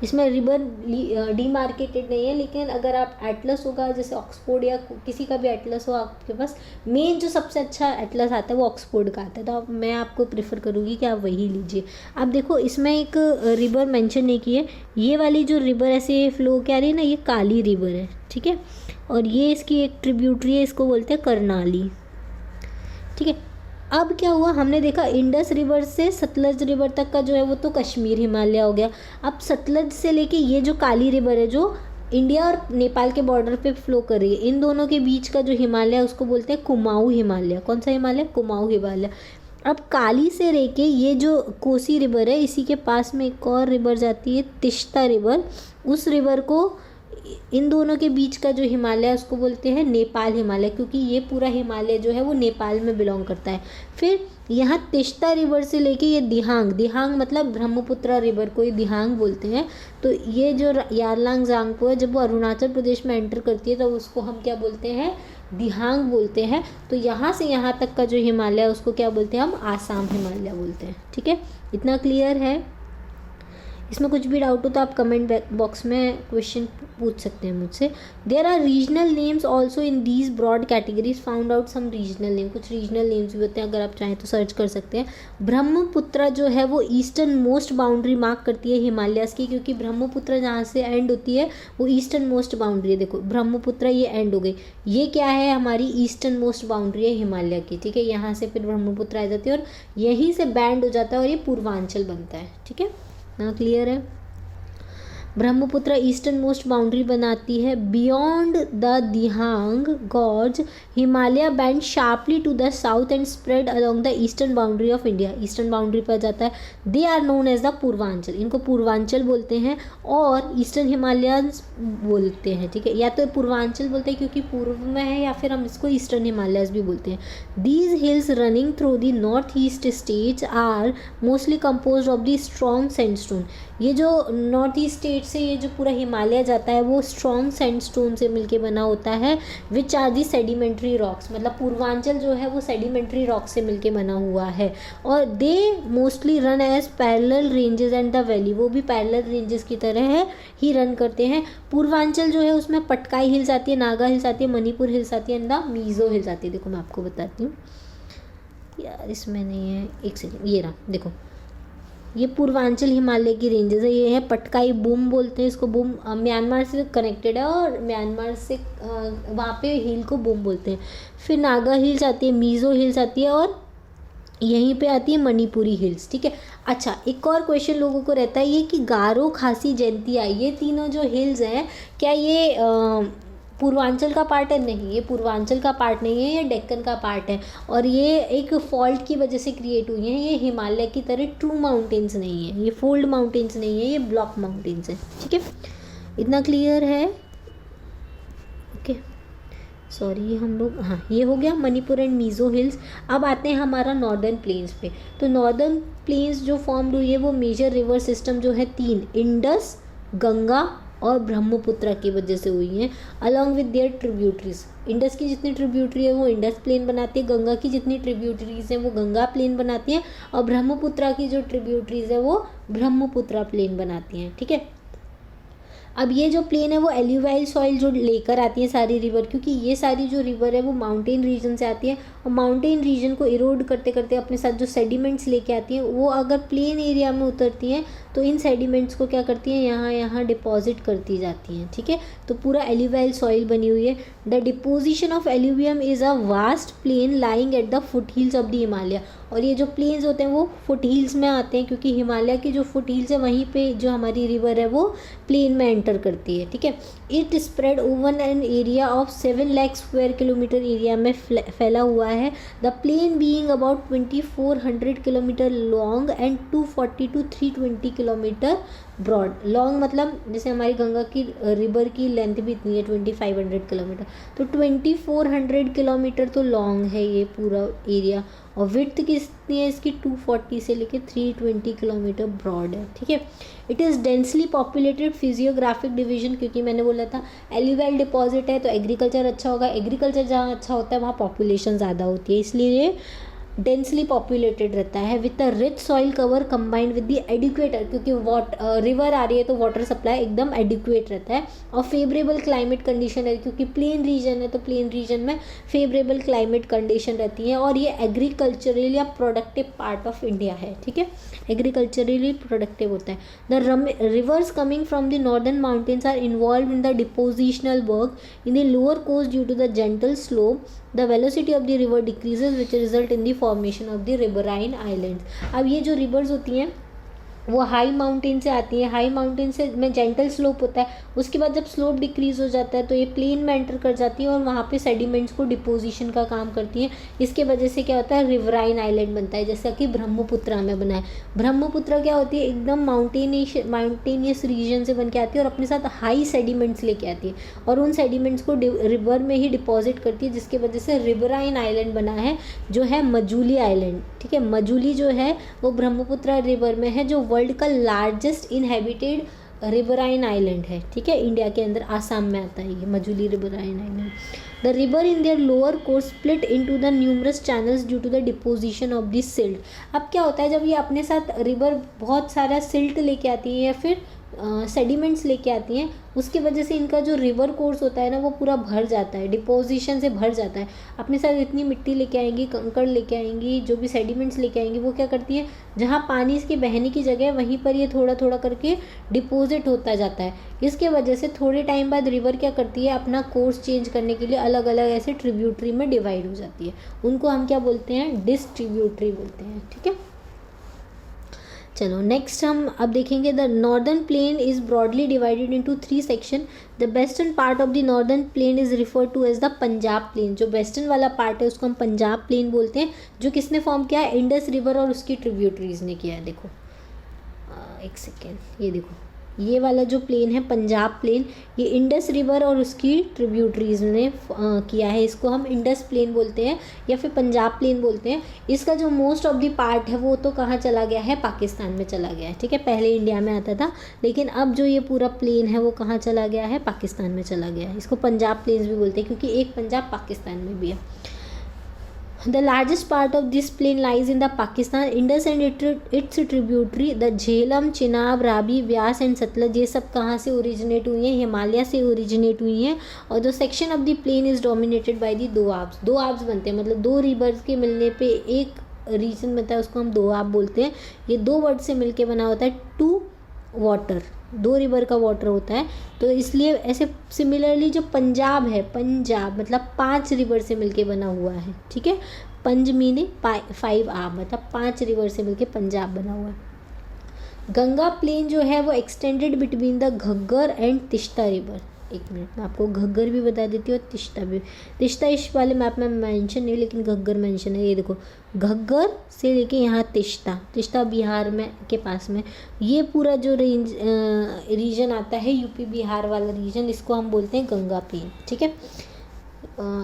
इसमें रिवर डीमार्केटेड नहीं है, लेकिन अगर आप एटलस होगा जैसे ऑक्सफोर्ड या किसी का भी एटलस हो आपके पास, मेन जो सबसे अच्छा एटलस आता है वो ऑक्सफोर्ड का आता है, तो मैं आपको प्रेफर करूँगी कि आप वही लीजिए। अब देखो इसमें एक रिवर मेंशन नहीं की है, ये वाली जो रिवर ऐसे फ्लो क्या रही है ना, ये काली रिवर है, ठीक है, और ये इसकी एक ट्रिब्यूटरी है, इसको बोलते हैं करनाली, ठीक है। अब क्या हुआ, हमने देखा इंडस रिवर से सतलज रिवर तक का जो है वो तो कश्मीर हिमालय हो गया। अब सतलज से लेके ये जो काली रिवर है जो इंडिया और नेपाल के बॉर्डर पे फ्लो कर रही है, इन दोनों के बीच का जो हिमालय है उसको बोलते हैं कुमाऊं हिमालय। कौन सा हिमालय, कुमाऊं हिमालय। अब काली से लेके ये जो कोसी रिवर है, इसी के पास में एक और रिवर जाती है तिश्ता रिवर, उस रिवर को इन दोनों के बीच का जो हिमालय है उसको बोलते हैं नेपाल हिमालय, क्योंकि ये पूरा हिमालय जो है वो नेपाल में बिलोंग करता है। फिर यहाँ तिस्ता रिवर से लेके ये दिहांग मतलब ब्रह्मपुत्र रिवर को ये दिहांग बोलते हैं। तो ये जो यारलांग जांगपो है, जब वो अरुणाचल प्रदेश में एंटर करती है तो उसको हम क्या बोलते हैं, दिहांग बोलते हैं। तो यहाँ से यहाँ तक का जो हिमालय है उसको क्या बोलते हैं, हम आसाम हिमालय बोलते हैं। ठीक है, इतना क्लियर है। इसमें कुछ भी डाउट हो तो आप कमेंट बॉक्स में क्वेश्चन पूछ सकते हैं मुझसे। There are regional names also in these broad categories, found out some regional name, कुछ रीजनल नेम्स भी होते हैं, अगर आप चाहें तो सर्च कर सकते हैं। ब्रह्मपुत्र जो है वो ईस्टर्न मोस्ट बाउंड्री मार्क करती है हिमालयस की, क्योंकि ब्रह्मपुत्र जहाँ से एंड होती है वो ईस्टर्न मोस्ट बाउंड्री है। देखो ब्रह्मपुत्र ये एंड हो गई, ये क्या है, हमारी ईस्टर्न मोस्ट बाउंड्री है हिमालय की। ठीक है, यहाँ से फिर ब्रह्मपुत्र आ जाती है और यहीं से बैंड हो जाता है और ये पूर्वांचल बनता है। ठीक है, ना क्लियर है। ब्रह्मपुत्र ईस्टर्न मोस्ट बाउंड्री बनाती है। Beyond the Dihang gorge Himalaya bend sharply to the south and spread along the eastern boundary of India, eastern boundary पर जाता है। They are known as the Purvanchal, इनको पूर्वांचल बोलते हैं और ईस्टर्न हिमालयंस बोलते हैं। ठीक है, या तो पूर्वांचल बोलते हैं क्योंकि पूर्व में है, या फिर हम इसको ईस्टर्न हिमालयस भी बोलते हैं। These hills running through the north east states are mostly compose of the strong sandstone. ये जो नॉर्थ ईस्ट स्टेट से ये जो पूरा हिमालय जाता है वो स्ट्रॉन्ग सैंडस्टोन से मिलके बना होता है, which are the sedimentary rocks, मतलब पूर्वांचल जो है वो सेडिमेंट्री रॉक से मिलके बना हुआ है। और they mostly run as parallel ranges and the valley, वो भी पैरेलल रेंजेस की तरह है ही रन करते हैं। पूर्वांचल जो है उसमें पटकाई हिल्स आती है, नागा हिल्स आती है, मणिपुर हिल्स आती है एंड द मीज़ो हिल्स आती है। देखो मैं आपको बताती हूँ यार, इसमें नहीं है, एक सेकेंड, ये रहा देखो, ये पूर्वांचल हिमालय की रेंजेस है। ये है पटकाई बूम बोलते हैं इसको, बूम म्यांमार से कनेक्टेड है और म्यांमार से वहाँ पे हिल को बूम बोलते हैं। फिर नागा हिल्स आती है, मीज़ो हिल्स आती है और यहीं पे आती है मणिपुरी हिल्स। ठीक है, अच्छा एक और क्वेश्चन लोगों को रहता है ये कि गारो, खासी, जैंतिया, ये तीनों जो हिल्स हैं क्या ये पूर्वांचल का पार्ट है? नहीं, ये पूर्वांचल का पार्ट नहीं है, ये डेक्कन का पार्ट है और ये एक फॉल्ट की वजह से क्रिएट हुई है। ये हिमालय की तरह ट्रू माउंटेन्स नहीं है, ये फोल्ड माउंटेन्स नहीं है, ये ब्लॉक माउंटेन्स है। ठीक है, इतना क्लियर है? ओके, सॉरी हम लोग, हाँ ये हो गया मणिपुर एंड मीज़ो हिल्स। अब आते हैं हमारा नॉर्दर्न प्लेन्स पे। तो नॉर्दर्न प्लेन्स जो फॉर्म्ड हुई है वो मेजर रिवर सिस्टम जो है 3, इंडस, गंगा और ब्रह्मपुत्र की वजह से हुई हैं, along with their tributaries. Indus की जितनी ट्रिब्यूटरी है वो इंडस प्लेन बनाती है, गंगा की जितनी ट्रिब्यूटरीज हैं वो गंगा प्लेन बनाती हैं और ब्रह्मपुत्र की जो ट्रिब्यूटरीज है वो ब्रह्मपुत्र प्लेन बनाती हैं। ठीक है, अब ये जो प्लेन है वो एल्यूवाइल सॉइल जो लेकर आती है सारी रिवर, क्योंकि ये सारी जो रिवर है वो माउंटेन रीजन से आती है और माउंटेन रीजन को इरोड करते करते अपने साथ जो सेडिमेंट्स लेके आती हैं वो अगर प्लेन एरिया में उतरती हैं तो इन सेडिमेंट्स को क्या करती हैं, यहाँ डिपॉजिट करती जाती हैं। ठीक है, तो पूरा एल्यूवाइल सॉइल बनी हुई है। The deposition of alluvium is a vast plain lying at the foot hills of the Himalaya. और ये जो प्लेन्स होते हैं वो फुट हिल्स में आते हैं, क्योंकि हिमालय की जो फुट हिल्स है वहीं पे जो हमारी रिवर है वो प्लेन में एंटर करती है। ठीक है, it spread over an area of 7 lakh square kilometre area में फैला हुआ है। The plain being about 2400 kilometre long and 240 to 320 kilometre broad. Long मतलब जैसे हमारी गंगा की रिवर की लेंथ भी इतनी है 2500 किलोमीटर, तो 2400 किलोमीटर तो लॉन्ग है ये पूरा एरिया। और विड्थ कितनी है इसकी, 240 से लेके 320 किलोमीटर ब्रॉड है। ठीक है, it is densely populated physiographic division, क्योंकि मैंने बोला था एल्यूवाइल डिपॉजिट है तो एग्रीकल्चर अच्छा होगा, एग्रीकल्चर जहाँ अच्छा होता है वहाँ पॉपुलेशन ज़्यादा होती है, इसलिए ये डेंसली पॉपुलेटेड रहता है। With the rich soil cover combined with the adequate, क्योंकि रिवर आ रही है तो वाटर सप्लाई एकदम एडिक्वेट रहता है। और फेवरेबल क्लाइमेट कंडीशन है, क्योंकि प्लेन रीजन है तो प्लेन रीजन में फेवरेबल क्लाइमेट कंडीशन रहती है। और ये एग्रीकल्चरल या प्रोडक्टिव पार्ट ऑफ इंडिया है। ठीक है, एग्रीकल्चरली प्रोडक्टिव होता है। The rivers coming from the northern mountains are involve in the depositional work in the lower कोस्ट due to the gentle slope. The velocity of the river decreases which result in the formation of the riverine islands. अब ये जो reverse होती हैं वो high mountain से आती है, हाई माउंटेन से में जेंटल स्लोप होता है, उसके बाद जब स्लोप डिक्रीज हो जाता है तो ये प्लेन में एंटर कर जाती है और वहाँ पे सेडिमेंट्स को डिपोजिशन का काम करती है। इसके वजह से क्या होता है, रिवराइन आइलैंड बनता है, जैसा कि ब्रह्मपुत्रा में बना है। ब्रह्मपुत्रा क्या होती है, एकदम माउंटेनियस रीजन से बन के आती है और अपने साथ हाई सेडिमेंट्स लेके आती है और उन सेडिमेंट्स को रिवर में ही डिपॉजिट करती है, जिसके वजह से रिवराइन आइलैंड बना है, जो है मजूली आइलैंड। ठीक है, मजूली जो है वो ब्रह्मपुत्रा रिवर में है, जो वर्ल्ड का लार्जेस्ट इनहेबिटेड रिवराइन आइलैंड है। ठीक है, इंडिया के अंदर आसाम में आता है ये Majuli riverine island. The river in their lower course split into the numerous channels due to the deposition of this silt. अब क्या होता है, जब ये अपने साथ रिवर बहुत सारा सिल्ट लेके आती है या फिर सेडिमेंट्स लेके आती हैं, उसकी वजह से इनका जो रिवर कोर्स होता है ना वो पूरा भर जाता है, डिपोजिशन से भर जाता है। अपने साथ इतनी मिट्टी लेके आएंगी, कंकड़ लेके आएंगी, जो भी सेडिमेंट्स लेके आएंगी, वो क्या करती है, जहाँ पानी इसके बहने की जगह है वहीं पर ये थोड़ा थोड़ा करके डिपोजिट होता जाता है। इसके वजह से थोड़े टाइम बाद रिवर क्या करती है, अपना कोर्स चेंज करने के लिए अलग अलग ऐसे ट्रिब्यूटरी में डिवाइड हो जाती है। उनको हम क्या बोलते हैं, डिस्ट्रीब्यूटरी बोलते हैं। ठीक है, चलो नेक्स्ट हम अब देखेंगे the northern plain is broadly divided into 3 section. The western part of the northern plain is referred to as the Punjab plain. जो वेस्टर्न वाला पार्ट है उसको हम पंजाब प्लेन बोलते हैं, जो किसने फॉर्म किया है, इंडस रिवर और उसकी ट्रिब्यूटरीज ने किया है। देखो एक सेकेंड, ये देखो ये वाला जो प्लेन है पंजाब प्लेन, ये इंडस रिवर और उसकी ट्रिब्यूटरीज ने किया है। इसको हम इंडस प्लेन बोलते हैं या फिर पंजाब प्लेन बोलते हैं। इसका जो मोस्ट ऑफ द पार्ट है वो तो कहाँ चला गया है, पाकिस्तान में चला गया है। ठीक है, पहले इंडिया में आता था, लेकिन अब जो ये पूरा प्लेन है वो कहाँ चला गया है, पाकिस्तान में चला गया है। इसको पंजाब प्लेन्स भी बोलते हैं क्योंकि एक पंजाब पाकिस्तान में भी है। The largest part of this plain lies in the Pakistan, Indus and its tributary, the Jhelum, Chenab, Ravi, Vyas and Satluj। ये सब कहाँ से ओरिजिनेट हुई हैं, हिमालय से ओरिजिनेट हुई हैं। और जो section of the plain is dominated by the doabs. Doabs बनते हैं, मतलब दो रिवर्स के मिलने पे एक रीजन बनता है, उसको हम दोआब बोलते हैं। ये दो वर्ड से मिलके बना होता है, टू वाटर, दो रिवर का वाटर होता है। तो इसलिए ऐसे सिमिलरली जो पंजाब है, पंजाब मतलब 5 रिवर से मिलके बना हुआ है। ठीक है, पंज मीनिंग 5 आब, मतलब 5 रिवर से मिलके पंजाब बना हुआ है। गंगा प्लेन जो है वो extended between the Ghaggar and Teesta river. एक मिनट मैं आपको घग्गर भी बता देती हूँ और तिश्ता भी। तिश्ता इस वाले मैप में मेंशन नहीं, लेकिन घग्गर मेंशन है। ये देखो घग्गर से लेके यहाँ तिश्ता, तिश्ता बिहार में के पास में, ये पूरा जो रीजन आता है यूपी बिहार वाला रीजन, इसको हम बोलते हैं गंगा प्लेन। ठीक है,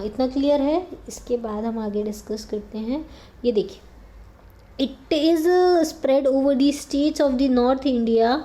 इतना क्लियर है। इसके बाद हम आगे डिस्कस करते हैं। ये देखिए, it is spread over the states of the north India.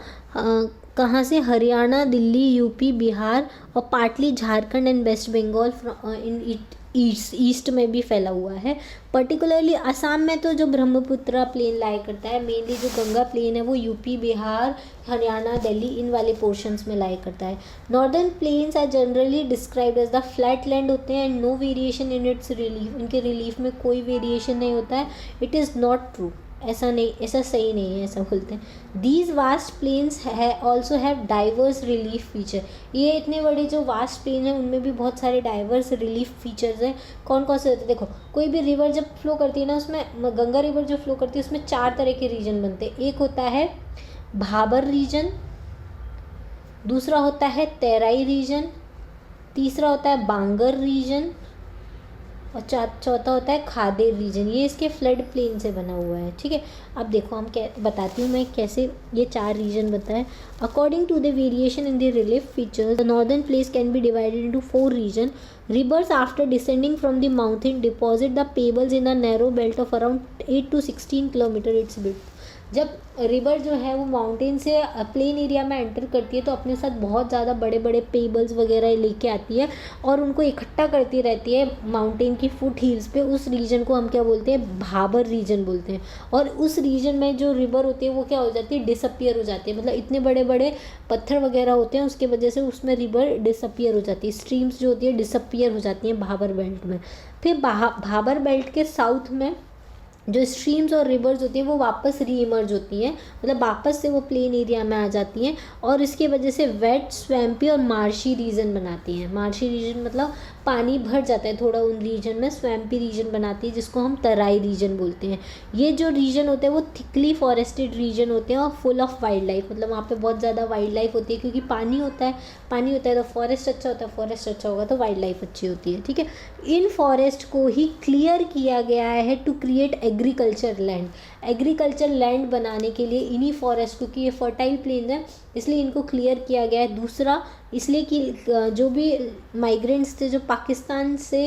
कहाँ से, हरियाणा, दिल्ली, यूपी, बिहार और partly Jharkhand and West Bengal in east में भी फैला हुआ है। पर्टिकुलरली असम में तो जो ब्रह्मपुत्रा प्लेन लाई करता है, मेनली जो गंगा प्लेन है वो यूपी, बिहार, हरियाणा, दिल्ली इन वाले पोर्शंस में लाई करता है। Northern plains are generally described as the flat land होते हैं and no variation in its relief. इनके रिलीफ में कोई वेरिएशन नहीं होता है। इट इज़ नॉट ट्रू, ऐसा नहीं, ऐसा सही नहीं है, ऐसा बोलते हैं। दीज वास्ट प्लेन्स है also have diverse relief feature. ये इतने बड़े जो वास्ट प्लेन है उनमें भी बहुत सारे डाइवर्स रिलीफ फीचर्स हैं। कौन कौन से होते हैं, देखो कोई भी रिवर जब फ्लो करती है ना, उसमें गंगा रिवर जो फ्लो करती है उसमें 4 तरह के रीजन बनते हैं। एक होता है भाबर रीजन, दूसरा होता है तराई रीजन, तीसरा होता है बांगर रीजन और चौथा होता है खादेर रीजन। ये इसके फ्लड प्लेन से बना हुआ है। ठीक है, अब देखो हम क्या बताती हूँ मैं कैसे ये 4 रीजन बताएं। According to the variation in the relief features, the northern plains can be divided into 4 region. Rivers after descending from the mountain deposit the pebbles in a narrow belt of around 8 to 16 kilometer its width। जब river जो है वो mountain से plain area में enter करती है तो अपने साथ बहुत ज़्यादा बड़े बड़े पेबल्स वगैरह लेके आती है और उनको इकट्ठा करती रहती है माउंटेन की फुट हिल्स पे। उस रीजन को हम क्या बोलते हैं, भाबर रीजन बोलते हैं। और उस रीजन में जो रिवर होती है वो क्या हो जाती है, डिसअपियर हो जाती है। मतलब इतने बड़े बड़े पत्थर वगैरह होते हैं, उसके वजह से उसमें रिवर डिसअपियर हो जाती है, स्ट्रीम्स जो होती है डिसअपियर हो जाती हैं भाबर बेल्ट में। फिर भाबर बेल्ट के साउथ में जो स्ट्रीम्स और रिवर्स होती हैं वो वापस रीइमर्ज होती हैं, मतलब वापस से वो प्लेन एरिया में आ जाती हैं और इसकी वजह से वेट, स्वैम्पी और मार्शी रीजन बनाती हैं। मार्शी रीजन मतलब पानी भर जाता है थोड़ा उन रीजन में, स्वैम्पी रीजन बनाती है जिसको हम तराई रीजन बोलते हैं। ये जो रीजन होते हैं वो थिकली फॉरेस्टेड रीजन होते हैं और फुल ऑफ वाइल्ड लाइफ, मतलब वहाँ पे बहुत ज़्यादा वाइल्ड लाइफ होती है क्योंकि पानी होता है तो फॉरेस्ट अच्छा होता है, फॉरेस्ट अच्छा होगा तो वाइल्ड लाइफ अच्छी होती है, ठीक है। इन फॉरेस्ट को ही क्लियर किया गया है to create agriculture land. Agriculture land बनाने के लिए इन्हीं फॉरेस्ट, क्योंकि ये फर्टाइल प्लेन है इसलिए इनको क्लियर किया गया है। दूसरा इसलिए कि जो भी माइग्रेंट्स थे जो पाकिस्तान से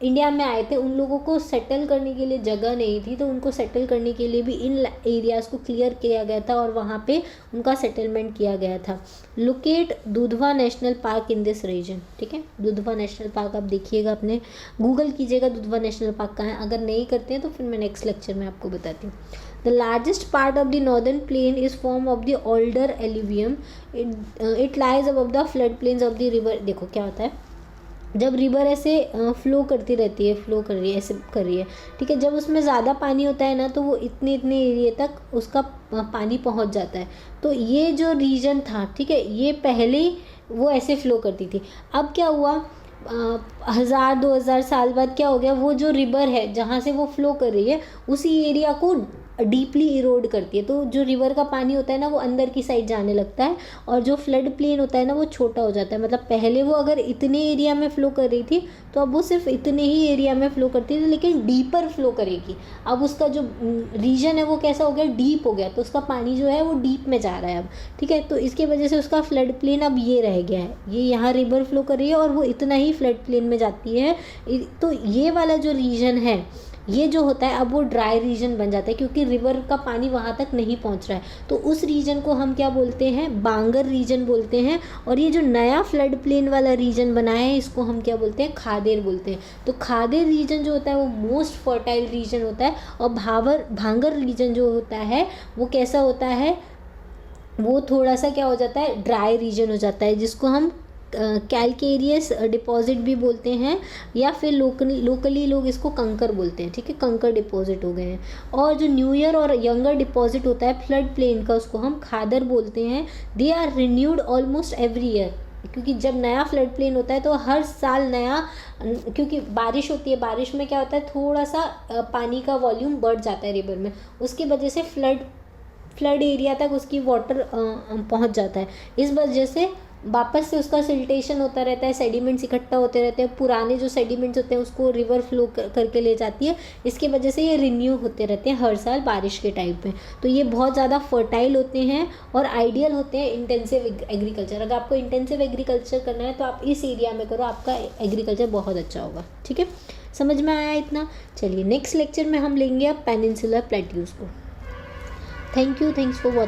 इंडिया में आए थे उन लोगों को सेटल करने के लिए जगह नहीं थी, तो उनको सेटल करने के लिए भी इन एरियाज़ को क्लियर किया गया था और वहाँ पे उनका सेटलमेंट किया गया था। Locate Dudhwa national park in this region, ठीक है। दुधवा नेशनल पार्क आप देखिएगा, अपने गूगल कीजिएगा दुधवा नेशनल पार्क कहाँ है। अगर नहीं करते हैं तो फिर मैं नेक्स्ट लेक्चर में आपको बताती हूँ। The largest part of the northern plain is form of the Alder alluvium. It lies above the floodplains of the river. देखो क्या होता है, जब रिवर ऐसे फ्लो करती रहती है, फ्लो कर रही है, ऐसे कर रही है, ठीक है, जब उसमें ज़्यादा पानी होता है ना तो वो इतने एरिया तक उसका पानी पहुंच जाता है। तो ये जो रीजन था, ठीक है, ये पहले वो ऐसे फ्लो करती थी। अब क्या हुआ, 1000-2000 साल बाद क्या हो गया, वो जो रिवर है जहाँ से वो फ्लो कर रही है उसी एरिया को डीपली इरोड करती है। तो जो रिवर का पानी होता है ना वो अंदर की साइड जाने लगता है और जो फ्लड प्लेन होता है ना वो छोटा हो जाता है। मतलब पहले वो अगर इतने एरिया में फ़्लो कर रही थी तो अब वो सिर्फ इतने ही एरिया में फ़्लो करती थी, लेकिन डीपर फ्लो करेगी। अब उसका जो रीजन है वो कैसा हो गया, डीप हो गया, तो उसका पानी जो है वो डीप में जा रहा है अब, ठीक है। तो इसके वजह से उसका फ्लड प्लेन अब ये रह गया है, ये यहाँ रिवर फ्लो कर रही है और वो इतना ही फ्लड प्लेन में जाती है। तो ये वाला जो रीजन है ये जो होता है अब वो ड्राई रीजन बन जाता है क्योंकि रिवर का पानी वहाँ तक नहीं पहुँच रहा है। तो उस रीजन को हम क्या बोलते हैं, बांगर रीजन बोलते हैं। और ये जो नया फ्लड प्लेन वाला रीजन बना है इसको हम क्या बोलते हैं, खादेर बोलते हैं। तो खादेर रीजन जो होता है वो मोस्ट फर्टाइल रीजन होता है और भांगर रीजन जो होता है वो कैसा होता है, वो थोड़ा सा क्या हो जाता है, ड्राई रीजन हो जाता है, जिसको हम कैलकेरियस डिपॉजिट भी बोलते हैं या फिर लोकली लोग इसको कंकर बोलते हैं, ठीक है, कंकर डिपॉजिट हो गए हैं। और जो न्यूयर और यंगर डिपॉजिट होता है फ्लड प्लेन का उसको हम खादर बोलते हैं। They are renewed almost every year, क्योंकि जब नया फ्लड प्लेन होता है तो हर साल नया, क्योंकि बारिश होती है, बारिश में क्या होता है थोड़ा सा पानी का वॉल्यूम बढ़ जाता है रिवर में, उसकी वजह से फ्लड एरिया तक उसकी वाटर पहुंच जाता है। इस वजह से वापस से उसका सिल्टेशन होता रहता है, सेडिमेंट्स इकट्ठा होते रहते हैं, पुराने जो सेडिमेंट्स होते हैं उसको रिवर फ्लो करके ले जाती है। इसकी वजह से ये रिन्यू होते रहते हैं हर साल बारिश के टाइम पे। तो ये बहुत ज़्यादा फर्टाइल होते हैं और आइडियल होते हैं इंटेंसिव एग्रीकल्चर। अगर आपको इंटेंसिव एग्रीकल्चर करना है तो आप इस एरिया में करो, आपका एग्रीकल्चर बहुत अच्छा होगा, ठीक है। समझ में आया इतना? चलिए नेक्स्ट लेक्चर में हम लेंगे अब पेनिनसुलर प्लेट्यूज को। Thanks for watching.